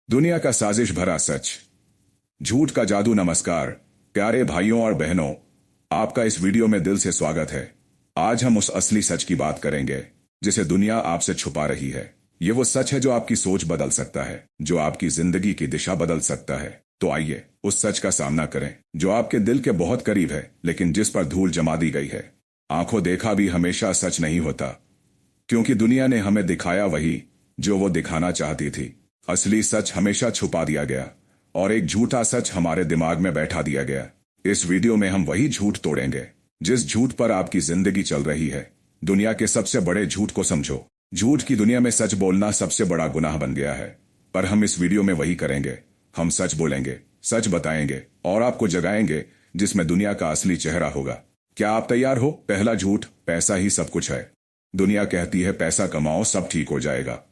दुनिया का साजिश भरा सच, झूठ का जादू। नमस्कार प्यारे भाइयों और बहनों, आपका इस वीडियो में दिल से स्वागत है। आज हम उस असली सच की बात करेंगे जिसे दुनिया आपसे छुपा रही है। ये वो सच है जो आपकी सोच बदल सकता है, जो आपकी जिंदगी की दिशा बदल सकता है। तो आइए उस सच का सामना करें जो आपके दिल के बहुत करीब है, लेकिन जिस पर धूल जमा दी गई है। आंखों देखा भी हमेशा सच नहीं होता, क्योंकि दुनिया ने हमें दिखाया वही जो वो दिखाना चाहती थी। असली सच हमेशा छुपा दिया गया और एक झूठा सच हमारे दिमाग में बैठा दिया गया। इस वीडियो में हम वही झूठ तोड़ेंगे जिस झूठ पर आपकी जिंदगी चल रही है। दुनिया के सबसे बड़े झूठ को समझो। झूठ की दुनिया में सच बोलना सबसे बड़ा गुनाह बन गया है, पर हम इस वीडियो में वही करेंगे। हम सच बोलेंगे, सच बताएंगे और आपको जगाएंगे जिसमें दुनिया का असली चेहरा होगा। क्या आप तैयार हो? पहला झूठ, पैसा ही सब कुछ है। दुनिया कहती है पैसा कमाओ सब ठीक हो जाएगा,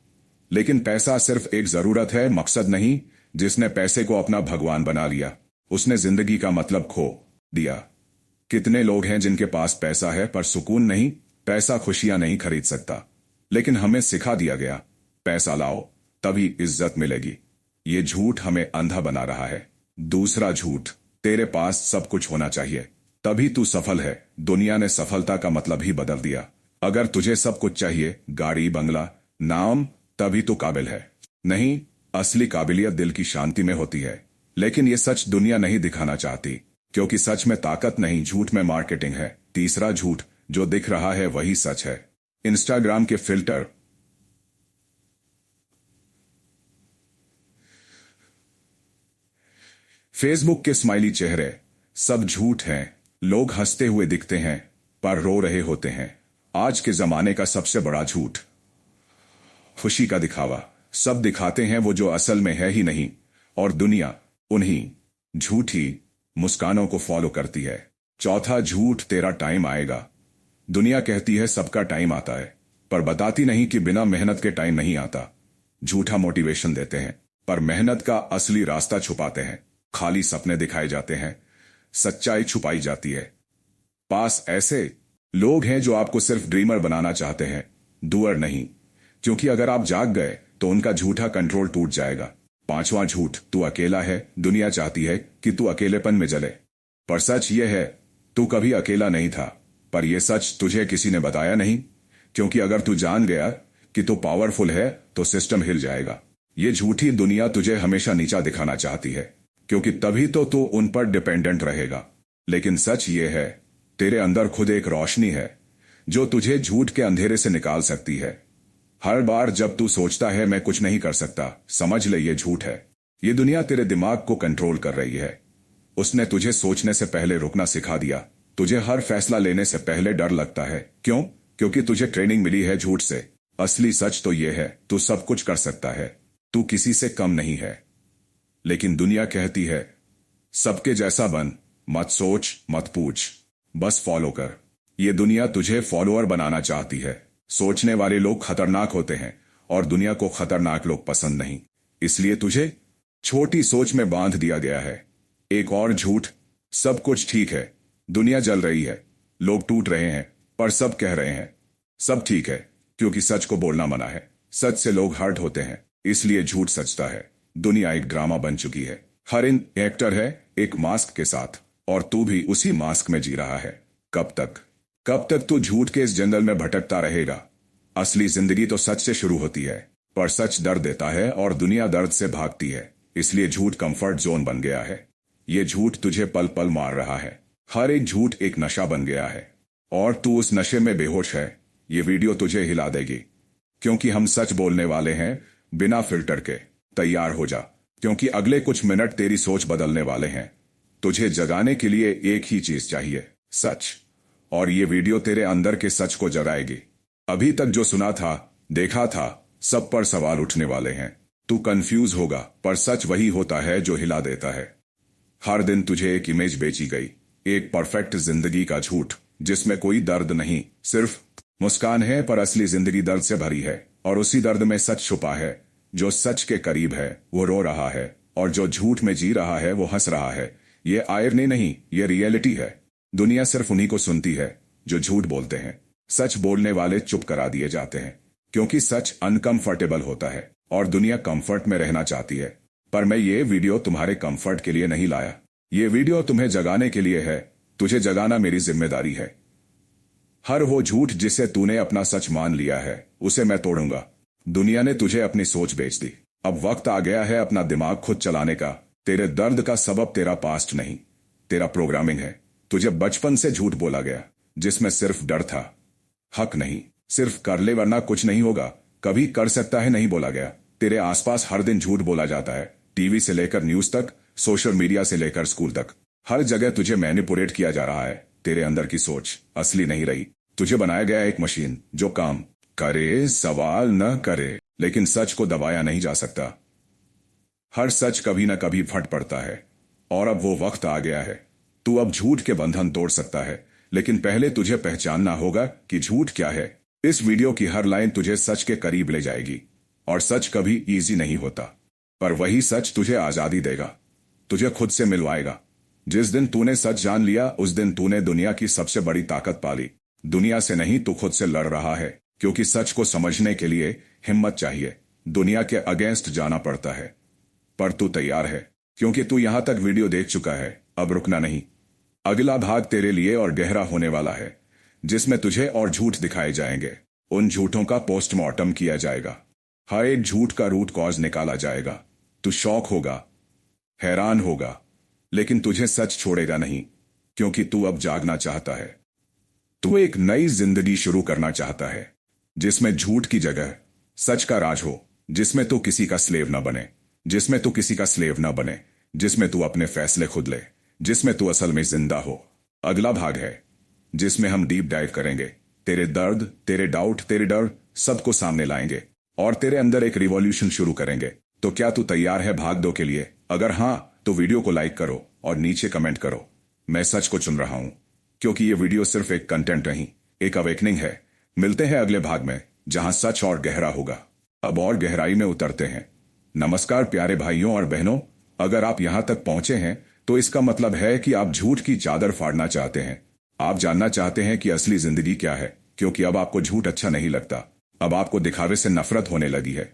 लेकिन पैसा सिर्फ एक जरूरत है, मकसद नहीं। जिसने पैसे को अपना भगवान बना लिया उसने जिंदगी का मतलब खो दिया। कितने लोग हैं जिनके पास पैसा है पर सुकून नहीं। पैसा खुशियां नहीं खरीद सकता, लेकिन हमें सिखा दिया गया पैसा लाओ तभी इज्जत मिलेगी। ये झूठ हमें अंधा बना रहा है। दूसरा झूठ, तेरे पास सब कुछ होना चाहिए तभी तू सफल है। दुनिया ने सफलता का मतलब ही बदल दिया। अगर तुझे सब कुछ चाहिए, गाड़ी, बंगला, नाम, तभी तो काबिल है। नहीं, असली काबिलियत दिल की शांति में होती है। लेकिन ये सच दुनिया नहीं दिखाना चाहती, क्योंकि सच में ताकत नहीं, झूठ में मार्केटिंग है। तीसरा झूठ, जो दिख रहा है वही सच है। इंस्टाग्राम के फिल्टर, फेसबुक के स्माइली चेहरे, सब झूठ हैं। लोग हंसते हुए दिखते हैं पर रो रहे होते हैं। आज के जमाने का सबसे बड़ा झूठ, खुशी का दिखावा। सब दिखाते हैं वो जो असल में है ही नहीं, और दुनिया उन्हीं झूठी मुस्कानों को फॉलो करती है। चौथा झूठ, तेरा टाइम आएगा। दुनिया कहती है सबका टाइम आता है, पर बताती नहीं कि बिना मेहनत के टाइम नहीं आता। झूठा मोटिवेशन देते हैं पर मेहनत का असली रास्ता छुपाते हैं। खाली सपने दिखाए जाते हैं, सच्चाई छुपाई जाती है। पास ऐसे लोग हैं जो आपको सिर्फ ड्रीमर बनाना चाहते हैं, डूअर नहीं, क्योंकि अगर आप जाग गए तो उनका झूठा कंट्रोल टूट जाएगा। पांचवा झूठ, तू अकेला है। दुनिया चाहती है कि तू अकेलेपन में जले, पर सच ये है तू कभी अकेला नहीं था। पर यह सच तुझे किसी ने बताया नहीं, क्योंकि अगर तू जान गया कि तू पावरफुल है तो सिस्टम हिल जाएगा। ये झूठी दुनिया तुझे हमेशा नीचा दिखाना चाहती है, क्योंकि तभी तो तू उन पर डिपेंडेंट रहेगा। लेकिन सच ये है, तेरे अंदर खुद एक रोशनी है जो तुझे झूठ के अंधेरे से निकाल सकती है। हर बार जब तू सोचता है मैं कुछ नहीं कर सकता, समझ ले ये झूठ है। ये दुनिया तेरे दिमाग को कंट्रोल कर रही है। उसने तुझे सोचने से पहले रुकना सिखा दिया। तुझे हर फैसला लेने से पहले डर लगता है। क्यों? क्योंकि तुझे ट्रेनिंग मिली है झूठ से। असली सच तो ये है, तू सब कुछ कर सकता है, तू किसी से कम नहीं है। लेकिन दुनिया कहती है सबके जैसा बन, मत सोच, मत पूछ, बस फॉलो कर। ये दुनिया तुझे फॉलोअर बनाना चाहती है। सोचने वाले लोग खतरनाक होते हैं और दुनिया को खतरनाक लोग पसंद नहीं, इसलिए तुझे छोटी सोच में बांध दिया गया है। एक और झूठ, सब कुछ ठीक है। दुनिया जल रही है, लोग टूट रहे हैं, पर सब कह रहे हैं सब ठीक है, क्योंकि सच को बोलना मना है। सच से लोग हर्ट होते हैं, इसलिए झूठ सचता है। दुनिया एक ड्रामा बन चुकी है। हर इन एक्टर है एक मास्क के साथ, और तू भी उसी मास्क में जी रहा है। कब तक तू झूठ के इस जंगल में भटकता रहेगा? असली जिंदगी तो सच से शुरू होती है, पर सच दर्द देता है और दुनिया दर्द से भागती है। इसलिए झूठ कंफर्ट जोन बन गया है। ये झूठ तुझे पल पल मार रहा है। हर एक झूठ एक नशा बन गया है और तू उस नशे में बेहोश है। ये वीडियो तुझे हिला देगी, क्योंकि हम सच बोलने वाले हैं बिना फिल्टर के। तैयार हो जा, क्योंकि अगले कुछ मिनट तेरी सोच बदलने वाले हैं। तुझे जगाने के लिए एक ही चीज चाहिए, सच। और ये वीडियो तेरे अंदर के सच को जगाएगी। अभी तक जो सुना था, देखा था, सब पर सवाल उठने वाले हैं। तू कंफ्यूज होगा, पर सच वही होता है जो हिला देता है। हर दिन तुझे एक इमेज बेची गई, एक परफेक्ट जिंदगी का झूठ, जिसमें कोई दर्द नहीं, सिर्फ मुस्कान है, पर असली जिंदगी दर्द से भरी है। और उसी दर्द में सच छुपा है। जो सच के करीब है वो रो रहा है, और जो झूठ में जी रहा है वो हंस रहा है। ये आयरनी नहीं, ये रियलिटी है। दुनिया सिर्फ उन्हीं को सुनती है जो झूठ बोलते हैं। सच बोलने वाले चुप करा दिए जाते हैं, क्योंकि सच अनकंफर्टेबल होता है और दुनिया कंफर्ट में रहना चाहती है। पर मैं ये वीडियो तुम्हारे कंफर्ट के लिए नहीं लाया। ये वीडियो तुम्हें जगाने के लिए है। तुझे जगाना मेरी जिम्मेदारी है। हर वो झूठ जिसे तूने अपना सच मान लिया है, उसे मैं तोड़ूंगा। दुनिया ने तुझे अपनी सोच बेच दी। अब वक्त आ गया है अपना दिमाग खुद चलाने का। तेरे दर्द का सबब तेरा पास्ट नहीं, तेरा प्रोग्रामिंग है। तुझे बचपन से झूठ बोला गया, जिसमें सिर्फ डर था, हक नहीं। सिर्फ कर ले वरना कुछ नहीं होगा, कभी कर सकता है नहीं बोला गया। तेरे आसपास हर दिन झूठ बोला जाता है, टीवी से लेकर न्यूज तक, सोशल मीडिया से लेकर स्कूल तक। हर जगह तुझे मैनिपुलेट किया जा रहा है। तेरे अंदर की सोच असली नहीं रही। तुझे बनाया गया एक मशीन जो काम करे, सवाल न करे, लेकिन सच को दबाया नहीं जा सकता। हर सच कभी न कभी फट पड़ता है, और अब वो वक्त आ गया है। तू अब झूठ के बंधन तोड़ सकता है, लेकिन पहले तुझे पहचानना होगा कि झूठ क्या है। इस वीडियो की हर लाइन तुझे सच के करीब ले जाएगी, और सच कभी इजी नहीं होता, पर वही सच तुझे आजादी देगा, तुझे खुद से मिलवाएगा। जिस दिन तूने सच जान लिया, उस दिन तूने दुनिया की सबसे बड़ी ताकत पाली। दुनिया से नहीं, तू खुद से लड़ रहा है, क्योंकि सच को समझने के लिए हिम्मत चाहिए। दुनिया के अगेंस्ट जाना पड़ता है, पर तू तैयार है, क्योंकि तू यहां तक वीडियो देख चुका है। अब रुकना नहीं। अगला भाग तेरे लिए और गहरा होने वाला है, जिसमें तुझे और झूठ दिखाए जाएंगे। उन झूठों का पोस्टमार्टम किया जाएगा, हर एक झूठ का रूट कॉज निकाला जाएगा। तू शॉक होगा, हैरान होगा, लेकिन तुझे सच छोड़ेगा नहीं, क्योंकि तू अब जागना चाहता है। तू एक नई जिंदगी शुरू करना चाहता है, जिसमें झूठ की जगह सच का राज हो, जिसमें तू किसी का स्लेव न बने, जिसमें तू किसी का स्लेव न बने, जिसमें तू अपने फैसले खुद ले, जिसमें तू असल में जिंदा हो। अगला भाग है जिसमें हम डीप डाइव करेंगे। तेरे दर्द, तेरे डाउट, तेरे डर सबको सामने लाएंगे, और तेरे अंदर एक रिवॉल्यूशन शुरू करेंगे। तो क्या तू तैयार है भाग 2 के लिए? अगर हाँ, तो वीडियो को लाइक करो और नीचे कमेंट करो, मैं सच को चुन रहा हूं, क्योंकि ये वीडियो सिर्फ एक कंटेंट नहीं, एक अवेकनिंग है। मिलते हैं अगले भाग में, जहां सच और गहरा होगा। अब और गहराई में उतरते हैं। नमस्कार प्यारे भाइयों और बहनों, अगर आप यहां तक पहुंचे हैं तो इसका मतलब है कि आप झूठ की चादर फाड़ना चाहते हैं। आप जानना चाहते हैं कि असली जिंदगी क्या है, क्योंकि अब आपको झूठ अच्छा नहीं लगता। अब आपको दिखावे से नफरत होने लगी है।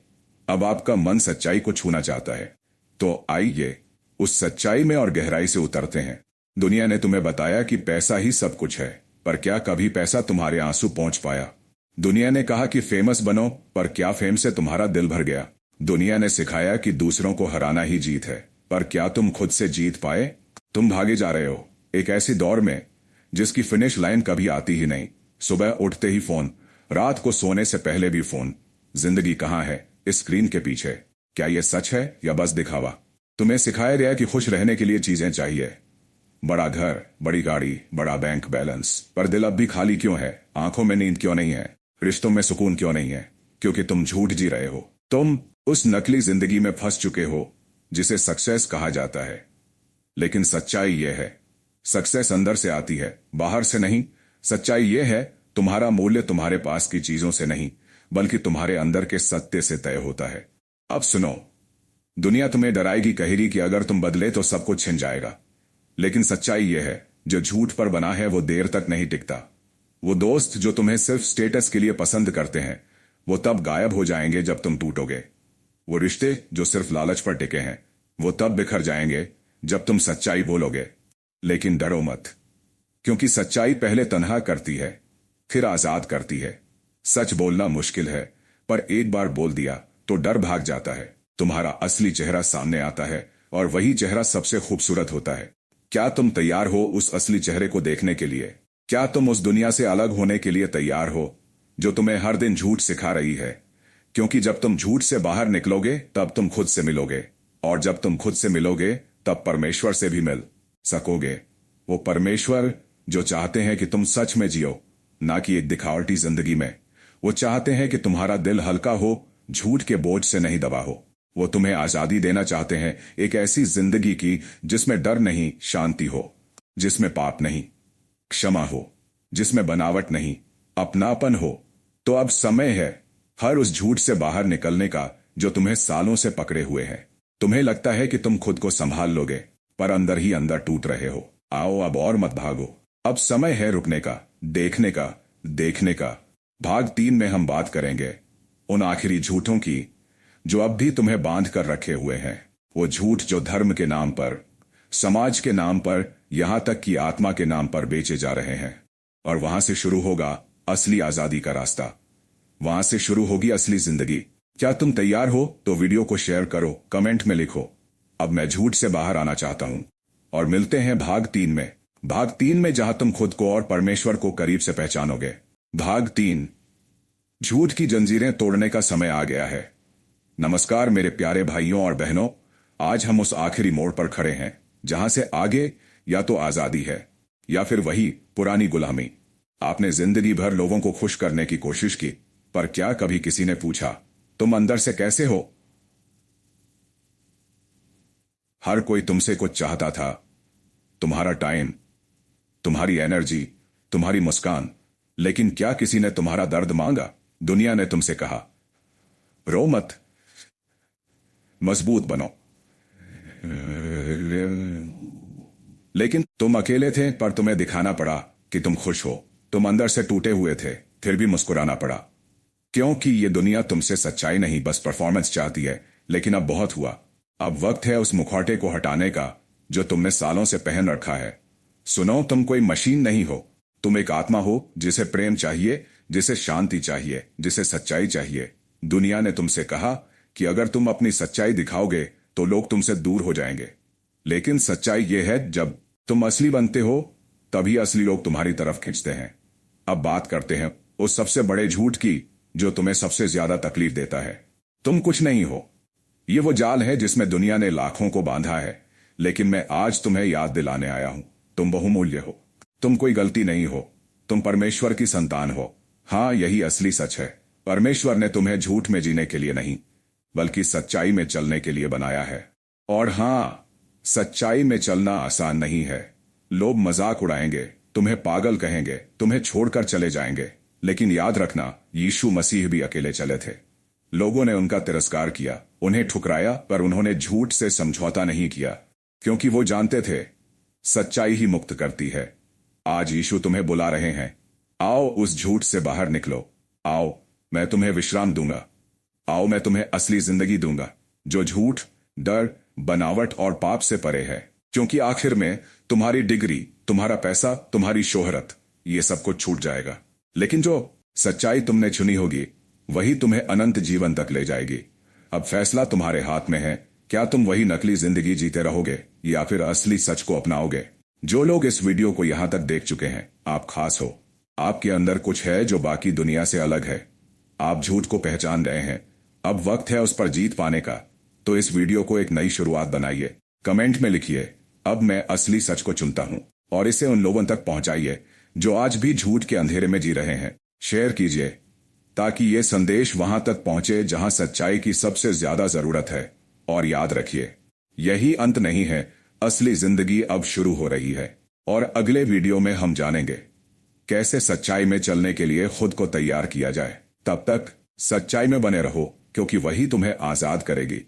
अब आपका मन सच्चाई को छूना चाहता है। तो आइए उस सच्चाई में और गहराई से उतरते हैं। दुनिया ने तुम्हें बताया कि पैसा ही सब कुछ है, पर क्या कभी पैसा तुम्हारे आंसू पहुंच पाया? दुनिया ने कहा कि फेमस बनो, पर क्या फेम से तुम्हारा दिल भर गया? दुनिया ने सिखाया कि दूसरों को हराना ही जीत है, पर क्या तुम खुद से जीत पाए? तुम भागे जा रहे हो एक ऐसी दौड़ में जिसकी फिनिश लाइन कभी आती ही नहीं। सुबह उठते ही फोन, रात को सोने से पहले भी फोन। जिंदगी कहाँ है इस स्क्रीन के पीछे? क्या यह सच है या बस दिखावा? तुम्हें सिखाया गया कि खुश रहने के लिए चीजें चाहिए, बड़ा घर, बड़ी गाड़ी, बड़ा बैंक बैलेंस, पर दिल अब भी खाली क्यों है? आंखों में नींद क्यों नहीं है? रिश्तों में सुकून क्यों नहीं है? क्योंकि तुम झूठ जी रहे हो। तुम उस नकली जिंदगी में फंस चुके हो जिसे सक्सेस कहा जाता है। लेकिन सच्चाई यह है, सक्सेस अंदर से आती है, बाहर से नहीं। सच्चाई यह है, तुम्हारा मूल्य तुम्हारे पास की चीजों से नहीं, बल्कि तुम्हारे अंदर के सत्य से तय होता है। अब सुनो, दुनिया तुम्हें डराएगी, कहेगी कि अगर तुम बदले तो सब कुछ छिन जाएगा। लेकिन सच्चाई यह है, जो झूठ पर बना है वो देर तक नहीं टिकता। वो दोस्त जो तुम्हें सिर्फ स्टेटस के लिए पसंद करते हैं, वो तब गायब हो जाएंगे जब तुम टूटोगे। वो रिश्ते जो सिर्फ लालच पर टिके हैं, वो तब बिखर जाएंगे जब तुम सच्चाई बोलोगे। लेकिन डरो मत, क्योंकि सच्चाई पहले तन्हा करती है, फिर आजाद करती है। सच बोलना मुश्किल है, पर एक बार बोल दिया तो डर भाग जाता है। तुम्हारा असली चेहरा सामने आता है, और वही चेहरा सबसे खूबसूरत होता है। क्या तुम तैयार हो उस असली चेहरे को देखने के लिए? क्या तुम उस दुनिया से अलग होने के लिए तैयार हो जो तुम्हें हर दिन झूठ सिखा रही है? क्योंकि जब तुम झूठ से बाहर निकलोगे, तब तुम खुद से मिलोगे, और जब तुम खुद से मिलोगे, तब परमेश्वर से भी मिल सकोगे। वो परमेश्वर जो चाहते हैं कि तुम सच में जियो, ना कि एक दिखावटी जिंदगी में। वो चाहते हैं कि तुम्हारा दिल हल्का हो, झूठ के बोझ से नहीं दबा हो। वो तुम्हें आजादी देना चाहते हैं, एक ऐसी जिंदगी की जिसमें डर नहीं, शांति हो, जिसमें पाप नहीं, क्षमा हो, जिसमें बनावट नहीं, अपनापन हो। तो अब समय है हर उस झूठ से बाहर निकलने का जो तुम्हें सालों से पकड़े हुए है। तुम्हें लगता है कि तुम खुद को संभाल लोगे, पर अंदर ही अंदर टूट रहे हो। आओ अब और मत भागो, अब समय है रुकने का, देखने का, देखने का। भाग 3 में हम बात करेंगे उन आखिरी झूठों की जो अब भी तुम्हें बांध कर रखे हुए हैं। वो झूठ जो धर्म के नाम पर, समाज के नाम पर, यहां तक कि आत्मा के नाम पर बेचे जा रहे हैं। और वहां से शुरू होगा असली आजादी का रास्ता। वहां से शुरू होगी असली जिंदगी। क्या तुम तैयार हो? तो वीडियो को शेयर करो, कमेंट में लिखो, अब मैं झूठ से बाहर आना चाहता हूं। और मिलते हैं भाग 3 में। भाग 3 में जहां तुम खुद को और परमेश्वर को करीब से पहचानोगे। भाग 3, झूठ की जंजीरें तोड़ने का समय आ गया है। नमस्कार मेरे प्यारे भाइयों और बहनों, आज हम उस आखिरी मोड़ पर खड़े हैं जहां से आगे या तो आजादी है या फिर वही पुरानी गुलामी। आपने जिंदगी भर लोगों को खुश करने की कोशिश की, पर क्या कभी किसी ने पूछा तुम अंदर से कैसे हो? हर कोई तुमसे कुछ चाहता था, तुम्हारा टाइम, तुम्हारी एनर्जी, तुम्हारी मुस्कान। लेकिन क्या किसी ने तुम्हारा दर्द मांगा? दुनिया ने तुमसे कहा रो मत, मजबूत बनो। लेकिन तुम अकेले थे, पर तुम्हें दिखाना पड़ा कि तुम खुश हो। तुम अंदर से टूटे हुए थे, फिर भी मुस्कुराना पड़ा, क्योंकि ये दुनिया तुमसे सच्चाई नहीं बस परफॉर्मेंस चाहती है। लेकिन अब बहुत हुआ। अब वक्त है उस मुखौटे को हटाने का जो तुमने सालों से पहन रखा है। सुनो, तुम कोई मशीन नहीं हो, तुम एक आत्मा हो जिसे प्रेम चाहिए, जिसे शांति चाहिए, जिसे सच्चाई चाहिए। दुनिया ने तुमसे कहा कि अगर तुम अपनी सच्चाई दिखाओगे तो लोग तुमसे दूर हो जाएंगे। लेकिन सच्चाई यह है, जब तुम असली बनते हो तभी असली लोग तुम्हारी तरफ खींचते हैं। अब बात करते हैं उस सबसे बड़े झूठ की जो तुम्हें सबसे ज्यादा तकलीफ देता है। तुम कुछ नहीं हो। ये वो जाल है जिसमें दुनिया ने लाखों को बांधा है, लेकिन मैं आज तुम्हें याद दिलाने आया हूं, तुम बहुमूल्य हो। तुम कोई गलती नहीं हो, तुम परमेश्वर की संतान हो। हाँ, यही असली सच है। परमेश्वर ने तुम्हें झूठ में जीने के लिए नहीं, बल्कि सच्चाई में चलने के लिए बनाया है। और हाँ, सच्चाई में चलना आसान नहीं है। लोग मजाक उड़ाएंगे, तुम्हें पागल कहेंगे, तुम्हें छोड़कर चले जाएंगे। लेकिन याद रखना, यीशु मसीह भी अकेले चले थे। लोगों ने उनका तिरस्कार किया, उन्हें ठुकराया, पर उन्होंने झूठ से समझौता नहीं किया, क्योंकि वो जानते थे सच्चाई ही मुक्त करती है। आज यीशु तुम्हें बुला रहे हैं, आओ उस झूठ से बाहर निकलो। आओ, मैं तुम्हें विश्राम दूंगा। आओ, मैं तुम्हें असली जिंदगी दूंगा जो झूठ, डर, बनावट और पाप से परे है। क्योंकि आखिर में तुम्हारी डिग्री, तुम्हारा पैसा, तुम्हारी शोहरत, ये सब कुछ छूट जाएगा। लेकिन जो सच्चाई तुमने चुनी होगी वही तुम्हें अनंत जीवन तक ले जाएगी। अब फैसला तुम्हारे हाथ में है, क्या तुम वही नकली जिंदगी जीते रहोगे या फिर असली सच को अपनाओगे? जो लोग इस वीडियो को यहां तक देख चुके हैं, आप खास हो। आपके अंदर कुछ है जो बाकी दुनिया से अलग है। आप झूठ को पहचान रहे हैं, अब वक्त है उस पर जीत पाने का। तो इस वीडियो को एक नई शुरुआत बनाइए। कमेंट में लिखिए, अब मैं असली सच को चुनता हूं, और इसे उन लोगों तक पहुंचाइए जो आज भी झूठ के अंधेरे में जी रहे हैं। शेयर कीजिए ताकि ये संदेश वहां तक पहुंचे जहां सच्चाई की सबसे ज्यादा जरूरत है। और याद रखिए, यही अंत नहीं है, असली जिंदगी अब शुरू हो रही है। और अगले वीडियो में हम जानेंगे कैसे सच्चाई में चलने के लिए खुद को तैयार किया जाए। तब तक सच्चाई में बने रहो, क्योंकि वही तुम्हें आजाद करेगी।